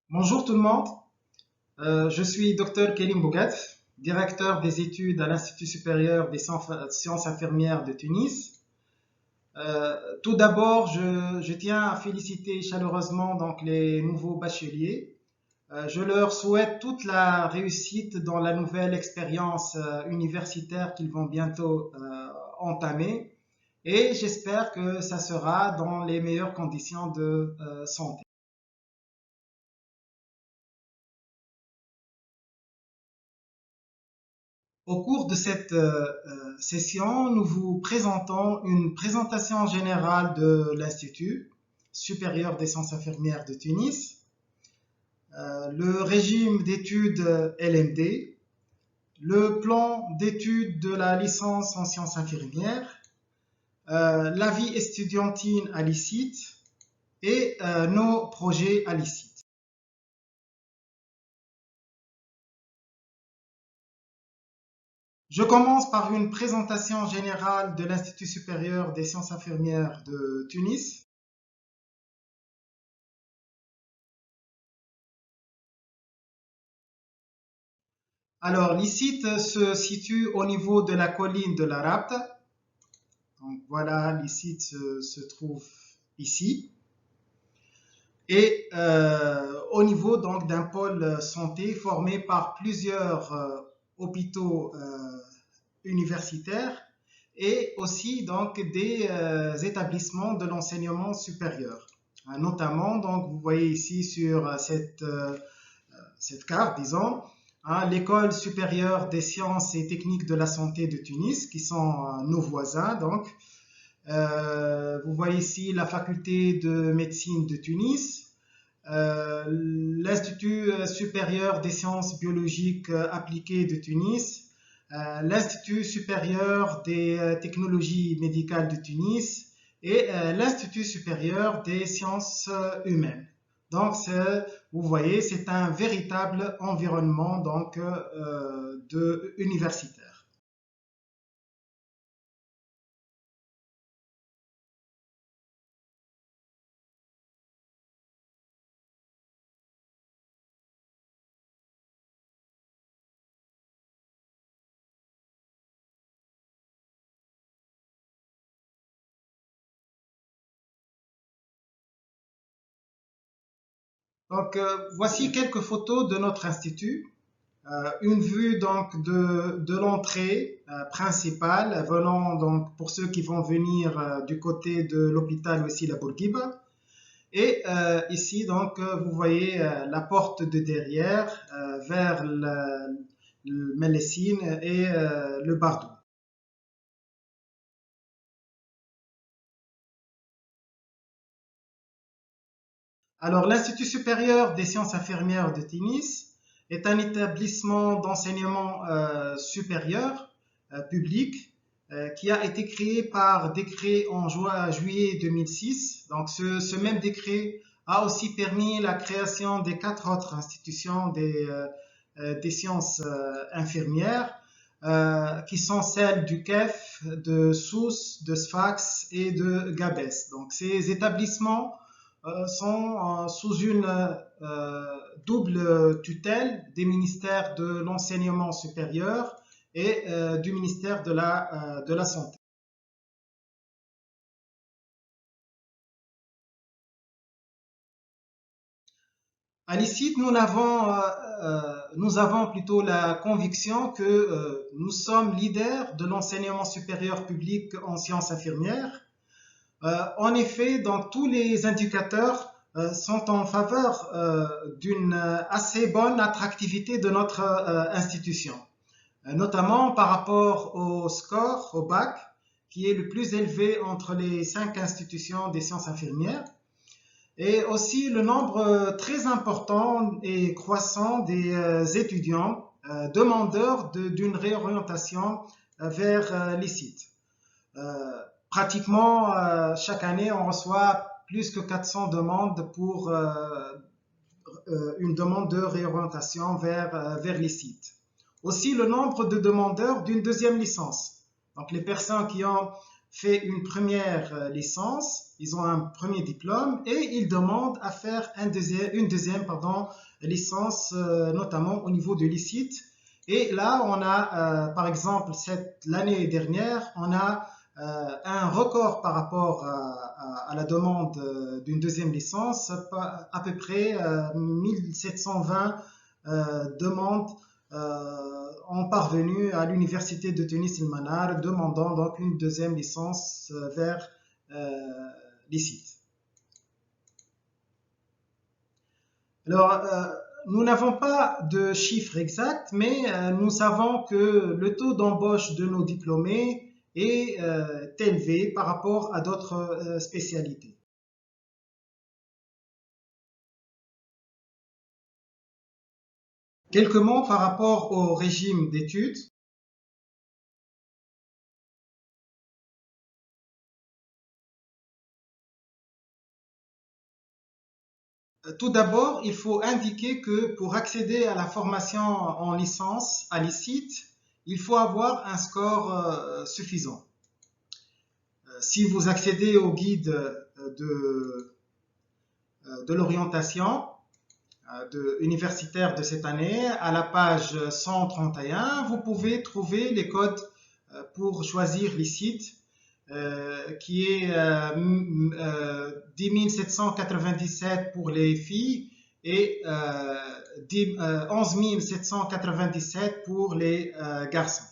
Bonjour tout le monde. Je suis Dr Kerim Bougat, directeur des études à l'Institut supérieur des sciences infirmières de Tunis. Tout d'abord, je tiens à féliciter chaleureusement donc les nouveaux bacheliers. Je leur souhaite toute la réussite dans la nouvelle expérience universitaire qu'ils vont bientôt entamer et j'espère que ça sera dans les meilleures conditions de santé. Au cours de cette session, nous vous présentons une présentation générale de l'Institut supérieur des sciences infirmières de Tunis, le régime d'études LMD, le plan d'études de la licence en sciences infirmières, la vie estudiantine à l'ICIT et nos projets à l'ICIT. Je commence par une présentation générale de l'Institut supérieur des sciences infirmières de Tunis. Alors, l'ICIT se situe au niveau de la colline de la Rapta. Donc voilà, l'ICIT se trouve ici. Et au niveau donc d'un pôle santé formé par plusieurs hôpitaux universitaires et aussi donc des établissements de l'enseignement supérieur. Notamment, donc vous voyez ici sur cette carte, disons, l'école supérieure des sciences et techniques de la santé de Tunis, qui sont nos voisins. Donc, vous voyez ici la faculté de médecine de Tunis, l'Institut supérieur des sciences biologiques appliquées de Tunis, l'Institut supérieur des technologies médicales de Tunis et l'Institut supérieur des sciences humaines. Donc, vous voyez, c'est un véritable environnement donc, universitaire. Donc, voici quelques photos de notre institut. Une vue donc de l'entrée principale venant donc pour ceux qui vont venir du côté de l'hôpital aussi la Bourguiba. Et ici donc vous voyez la porte de derrière vers le Mélessine et le Bardou. Alors, l'Institut supérieur des sciences infirmières de Tunis est un établissement d'enseignement supérieur public qui a été créé par décret en juillet 2006. Donc, ce même décret a aussi permis la création des quatre autres institutions des sciences infirmières, qui sont celles du KEF, de Sousse, de Sfax et de Gabès. Donc, ces établissements sont sous une double tutelle des ministères de l'enseignement supérieur et du ministère de la Santé. À l'ICIT, nous avons plutôt la conviction que nous sommes leaders de l'enseignement supérieur public en sciences infirmières. En effet, donc, tous les indicateurs sont en faveur d'une assez bonne attractivité de notre institution, notamment par rapport au score, au bac, qui est le plus élevé entre les cinq institutions des sciences infirmières, et aussi le nombre très important et croissant des étudiants demandeurs d'une réorientation vers les sites. Pratiquement chaque année, on reçoit plus que 400 demandes pour une demande de réorientation vers les sites. Aussi le nombre de demandeurs d'une deuxième licence. Donc les personnes qui ont fait une première licence, ils ont un premier diplôme et ils demandent à faire une deuxième licence, notamment au niveau de l'ICIT. Et là, on a, par exemple, l'année dernière, on a un record par rapport à la demande d'une deuxième licence, à peu près 1720 demandes ont parvenu à l'université de Tunis El Manar, demandant donc une deuxième licence vers l'ICIT. Alors, nous n'avons pas de chiffres exacts, mais nous savons que le taux d'embauche de nos diplômés est élevé par rapport à d'autres spécialités. Quelques mots par rapport au régime d'études. Tout d'abord, il faut indiquer que pour accéder à la formation en licence à l'ICIT, il faut avoir un score suffisant. Si vous accédez au guide de l'orientation universitaire de cette année, à la page 131, vous pouvez trouver les codes pour choisir l'ICIT, qui est 10 797 pour les filles et 11 797 pour les garçons.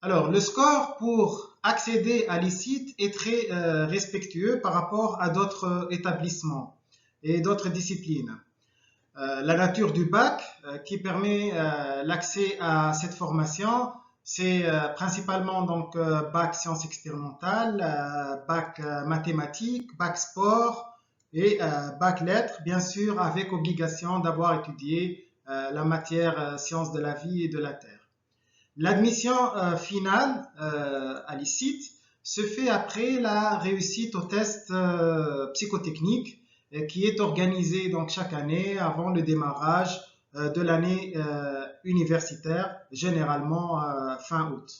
Alors, le score pour accéder à l'ICIT est très respectueux par rapport à d'autres établissements et d'autres disciplines. La nature du bac qui permet l'accès à cette formation, c'est principalement donc bac sciences expérimentales, bac mathématiques, bac sport et bac lettres, bien sûr avec obligation d'avoir étudié la matière sciences de la vie et de la terre. L'admission finale à l'ICIT se fait après la réussite au test psychotechnique qui est organisé donc chaque année avant le démarrage de l'année universitaire, généralement fin août.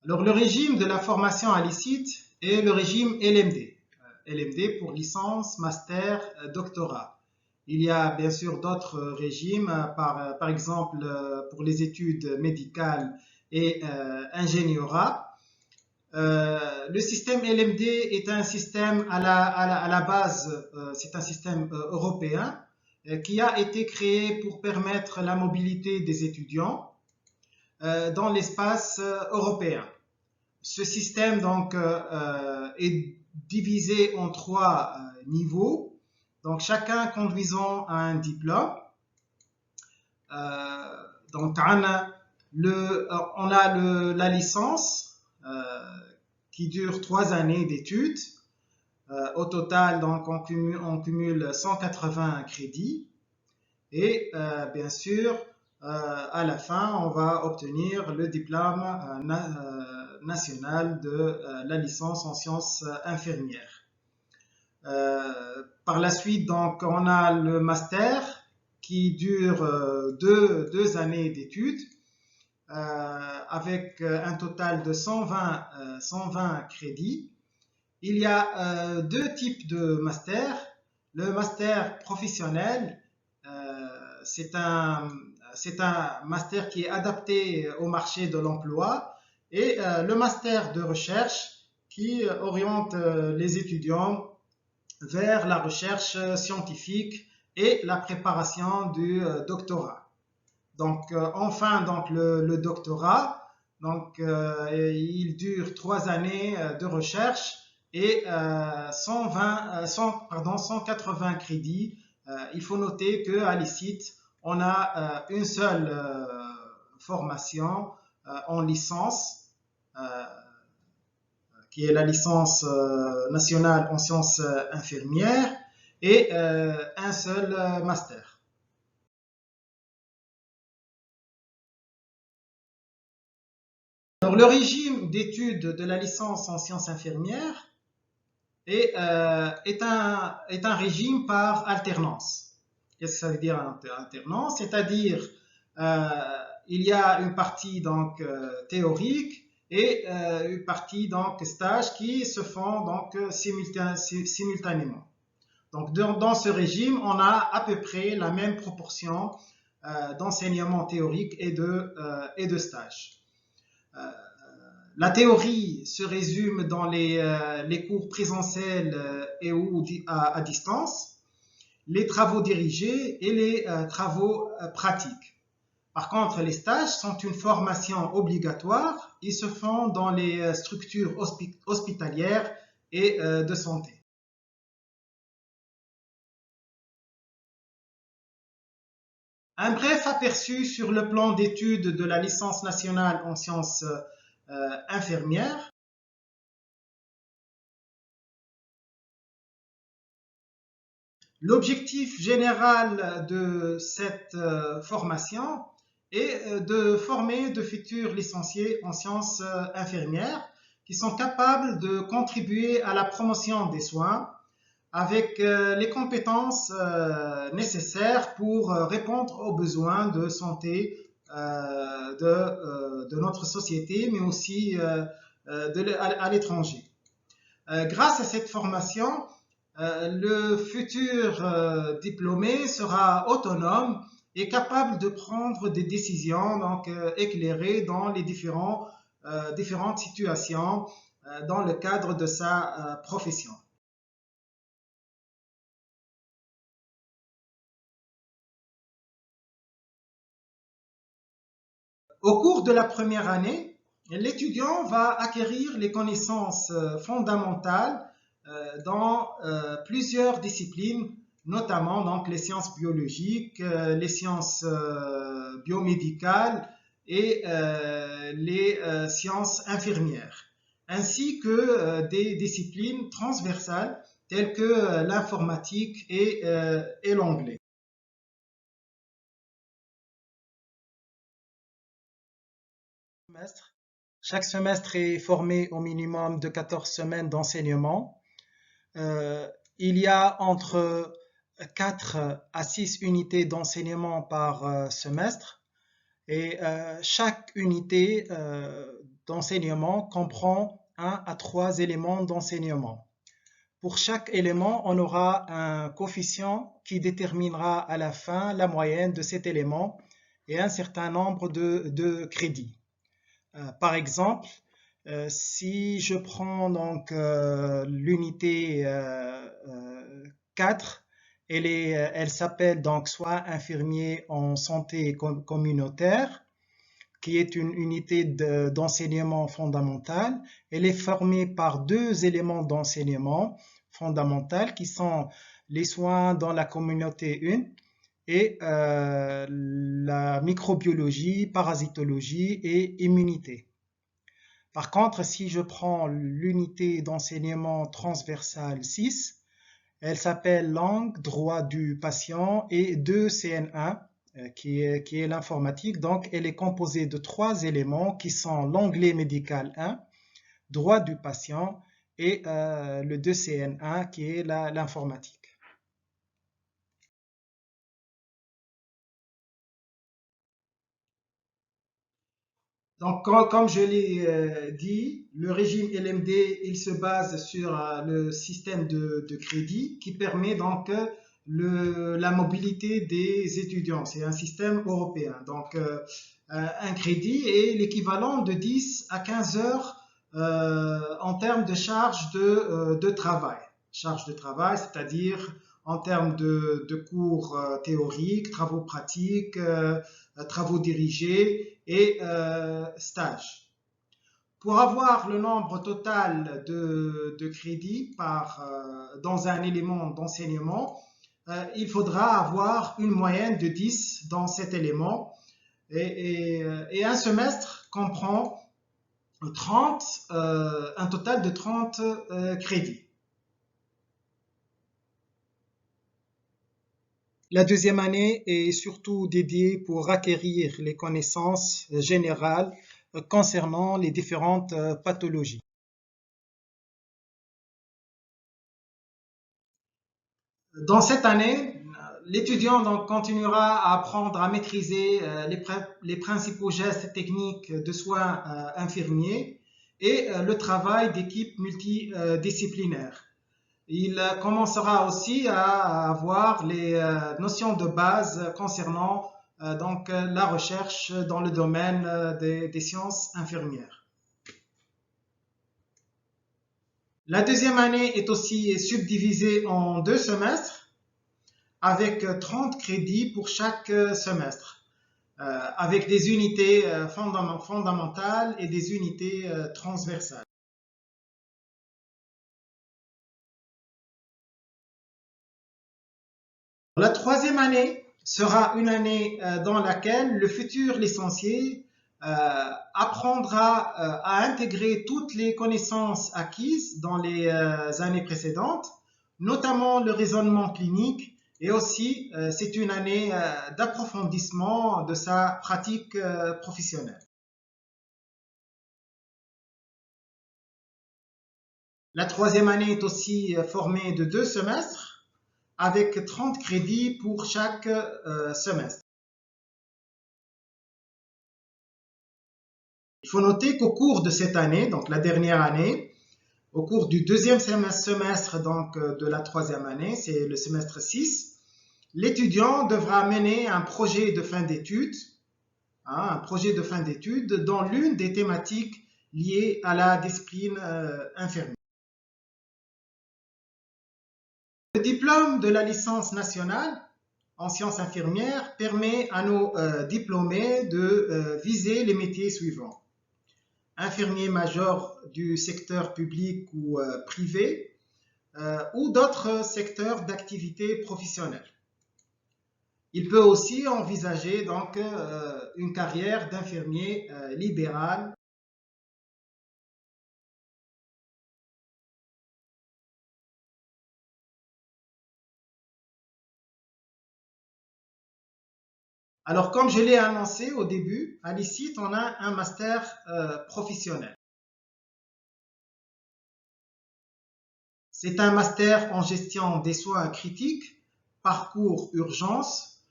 Alors le régime de la formation à l'ICIT est le régime LMD. LMD pour licence, master, doctorat. Il y a bien sûr d'autres régimes, par exemple pour les études médicales et ingénierat. Le système LMD est un système à la base, c'est un système européen qui a été créé pour permettre la mobilité des étudiants dans l'espace européen. Ce système donc est divisé en trois niveaux, donc chacun conduisant à un diplôme. Donc on a la licence qui dure 3 années d'études. Au total, donc on cumule 180 crédits et bien sûr à la fin, on va obtenir le diplôme national de la licence en sciences infirmières. Par la suite, donc, on a le master qui dure 2 années d'études avec un total de 120 crédits. Il y a deux types de master. Le master professionnel, c'est un master qui est adapté au marché de l'emploi et le master de recherche qui oriente les étudiants vers la recherche scientifique et la préparation du doctorat. Donc, enfin, donc, le doctorat, donc, il dure 3 années de recherche et 180 crédits. Il faut noter qu'à l'ICIT, on a une seule formation en licence qui est la licence nationale en sciences infirmières, et un seul master. Alors, le régime d'études de la licence en sciences infirmières est un régime par alternance. Qu'est-ce que ça veut dire alternance? C'est-à-dire, il y a une partie donc théorique et une partie donc stage qui se font donc simultanément. Donc dans ce régime, on a à peu près la même proportion d'enseignement théorique et de stage. La théorie se résume dans les cours présentiels et ou à distance, les travaux dirigés et les travaux pratiques. Par contre, les stages sont une formation obligatoire. Ils se font dans les structures hospitalières et de santé. Un bref aperçu sur le plan d'études de la licence nationale en sciences infirmières. L'objectif général de cette formation est de former de futurs licenciés en sciences infirmières qui sont capables de contribuer à la promotion des soins avec les compétences nécessaires pour répondre aux besoins de santé de notre société, mais aussi à l'étranger. Grâce à cette formation, le futur diplômé sera autonome et capable de prendre des décisions donc, éclairées dans les différentes situations dans le cadre de sa profession. Au cours de la première année, l'étudiant va acquérir les connaissances fondamentales dans plusieurs disciplines, notamment donc, les sciences biologiques, les sciences biomédicales et les sciences infirmières, ainsi que des disciplines transversales telles que l'informatique et l'anglais. Chaque semestre est formé au minimum de 14 semaines d'enseignement. Il y a entre 4 à 6 unités d'enseignement par semestre et chaque unité d'enseignement comprend 1 à 3 éléments d'enseignement. Pour chaque élément, on aura un coefficient qui déterminera à la fin la moyenne de cet élément et un certain nombre de crédits. Par exemple, si je prends donc l'unité 4, elle s'appelle donc soit infirmier en santé communautaire, qui est une unité d'enseignement fondamental. Elle est formée par 2 éléments d'enseignement fondamental qui sont les soins dans la communauté 1 et la microbiologie, parasitologie et immunité. Par contre, si je prends l'unité d'enseignement transversal 6, elle s'appelle langue, droit du patient et 2 CN1 qui est l'informatique. Donc, elle est composée de 3 éléments qui sont l'anglais médical 1, droit du patient et le 2 CN1 qui est l'informatique. Donc, comme je l'ai dit, le régime LMD, il se base sur le système de crédit qui permet donc la mobilité des étudiants. C'est un système européen. Donc, un crédit est l'équivalent de 10 à 15 heures en termes de charge de travail. Charge de travail, c'est-à-dire en termes de cours théoriques, travaux pratiques, travaux dirigés et stages. Pour avoir le nombre total de crédits dans un élément d'enseignement, il faudra avoir une moyenne de 10 dans cet élément et un semestre comprend un total de 30 crédits. La deuxième année est surtout dédiée pour acquérir les connaissances générales concernant les différentes pathologies. Dans cette année, l'étudiant donc continuera à apprendre à maîtriser les principaux gestes techniques de soins infirmiers et le travail d'équipe multidisciplinaire. Il commencera aussi à avoir les notions de base concernant donc la recherche dans le domaine des sciences infirmières. La deuxième année est aussi subdivisée en 2 semestres avec 30 crédits pour chaque semestre, avec des unités fondamentales et des unités transversales. La troisième année sera une année dans laquelle le futur licencié apprendra à intégrer toutes les connaissances acquises dans les années précédentes, notamment le raisonnement clinique, et aussi c'est une année d'approfondissement de sa pratique professionnelle. La troisième année est aussi formée de 2 semestres avec 30 crédits pour chaque semestre. Il faut noter qu'au cours de cette année, donc la dernière année, au cours du deuxième semestre donc, de la troisième année, c'est le semestre 6, l'étudiant devra mener un projet de fin d'études, un projet de fin d'études dans l'une des thématiques liées à la discipline infirmière. Le diplôme de la licence nationale en sciences infirmières permet à nos diplômés de viser les métiers suivants. Infirmier major du secteur public ou privé ou d'autres secteurs d'activité professionnelle. Il peut aussi envisager donc une carrière d'infirmier libéral. Alors, comme je l'ai annoncé au début, à l'ICIT, on a un master professionnel. C'est un master en gestion des soins critiques, parcours urgence.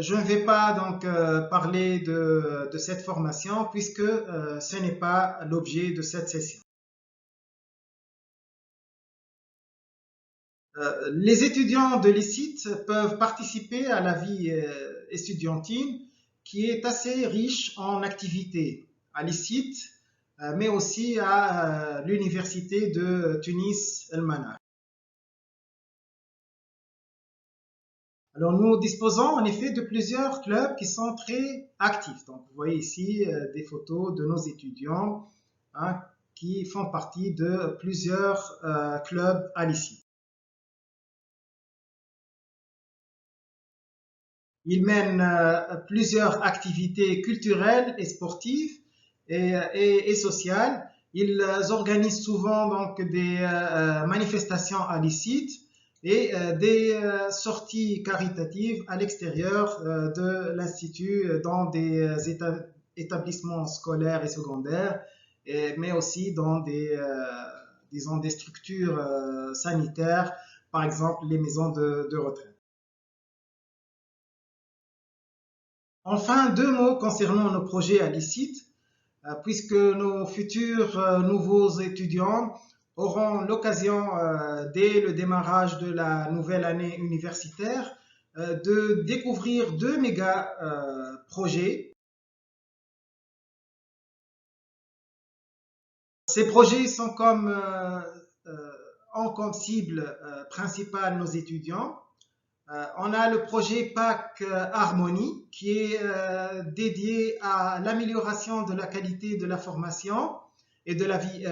Je ne vais pas donc parler de cette formation puisque ce n'est pas l'objet de cette session. Les étudiants de l'ICIT peuvent participer à la vie estudiantine qui est assez riche en activités à l'ICIT, mais aussi à l'université de Tunis El Mana. Alors nous disposons en effet de plusieurs clubs qui sont très actifs. Donc vous voyez ici des photos de nos étudiants hein, qui font partie de plusieurs clubs à l'ICIT. Ils mènent plusieurs activités culturelles et sportives et sociales. Ils organisent souvent donc des manifestations à l'ICIT et des sorties caritatives à l'extérieur de l'Institut dans des établissements scolaires et secondaires, mais aussi dans disons, des structures sanitaires, par exemple les maisons de retraite. Enfin, 2 mots concernant nos projets à l'ICIT, puisque nos futurs nouveaux étudiants auront l'occasion, dès le démarrage de la nouvelle année universitaire, de découvrir 2 méga projets. Ces projets sont ont comme cible principale nos étudiants. On a le projet PAC Harmonie qui est dédié à l'amélioration de la qualité de la formation et de la vie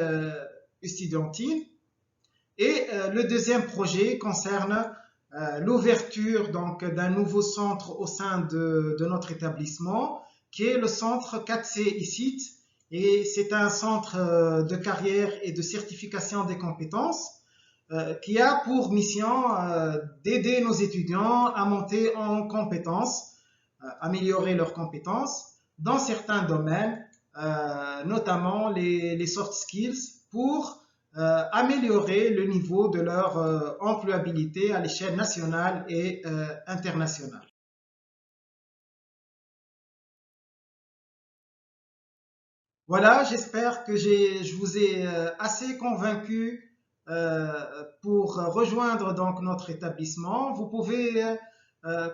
estudiantine. Et le deuxième projet concerne l'ouverture donc d'un nouveau centre au sein de notre établissement qui est le centre 4C ICIT et c'est un centre de carrière et de certification des compétences qui a pour mission d'aider nos étudiants à monter en compétences, améliorer leurs compétences dans certains domaines, notamment les soft skills, pour améliorer le niveau de leur employabilité à l'échelle nationale et internationale. Voilà, j'espère que je vous ai assez convaincu pour rejoindre donc notre établissement. Vous pouvez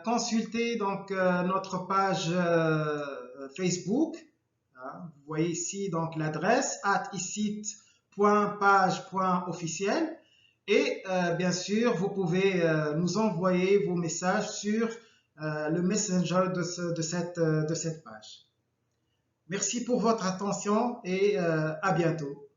consulter donc notre page Facebook. Hein. Vous voyez ici donc l'adresse @icit.page.officiel et bien sûr vous pouvez nous envoyer vos messages sur le messenger de cette page. Merci pour votre attention et à bientôt.